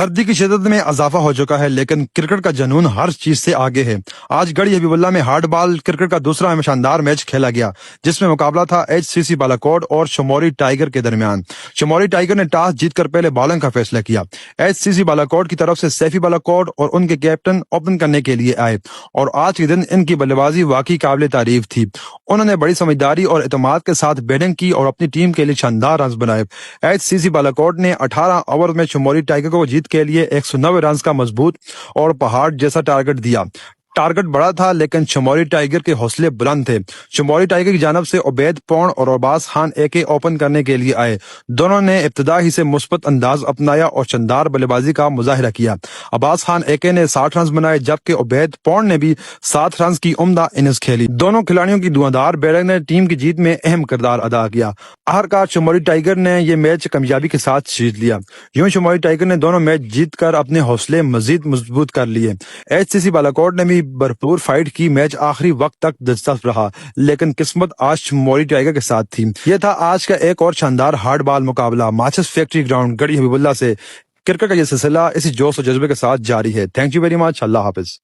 سردی کی شدت میں اضافہ ہو چکا ہے لیکن کرکٹ کا جنون ہر چیز سے آگے ہے۔ آج گڑھی حبیب اللہ میں ہارڈ بال کرکٹ کا دوسرا شاندار میچ کھیلا گیا جس میں مقابلہ تھا ایچ سی سی بالاکوٹ اور شموری ٹائیگر کے درمیان۔ شموری ٹائیگر نے ٹاس جیت کر پہلے بالنگ کا فیصلہ کیا۔ ایچ سی سی بالاکوٹ کی طرف سے سیفی بالاکوٹ اور ان کے کیپٹن اوپن کرنے کے لیے آئے اور آج کے دن ان کی بلے بازی واقعی قابل تعریف تھی۔ انہوں نے بڑی سمجھداری اور اعتماد کے ساتھ بیٹنگ کی اور اپنی ٹیم کے لیے شاندار رنز بنائے۔ ایچ سی سی بالاکوٹ نے 18 اوور میں شموری ٹائیگر کو جیت کے لیے 190 رنز کا مضبوط اور پہاڑ جیسا ٹارگٹ دیا۔ ٹارگٹ بڑا تھا لیکن شموری ٹائیگر کے حوصلے بلند تھے۔ شموری ٹائیگر کی جانب سے عبید پونڈ اور عباس خان اے کے اوپن کرنے کے لیے آئے۔ دونوں نے ابتدا ہی سے مثبت انداز اپنایا اور شاندار بلے بازی کا مظاہرہ کیا۔ عباس خان اے کے نے 60 رنز بنائے جبکہ عبید پونڈ نے بھی 7 رنز کی عمدہ اننگز کھیلی۔ دونوں کھلاڑیوں کی دھواندار بیٹنگ نے ٹیم کی جیت میں اہم کردار ادا کیا۔ آخرکار شموری ٹائیگر نے یہ میچ کامیابی کے ساتھ جیت لیا۔ یوں شموری ٹائیگر نے دونوں میچ جیت کر اپنے حوصلے مزید مضبوط کر لیے۔ ایچ سی سی بالاکوٹ نے بھی بھرپور فائٹ کی، میچ آخری وقت تک دلچسپ رہا لیکن قسمت آج شموری ٹائیگر کے ساتھ تھی۔ یہ تھا آج کا ایک اور شاندار ہارڈ بال مقابلہ ماچس فیکٹری گراؤنڈ گڑھی حبیب اللہ سے۔ کرکٹ کا یہ سلسلہ اسی جوش و جذبے کے ساتھ جاری ہے۔ Thank you very much. اللہ حافظ۔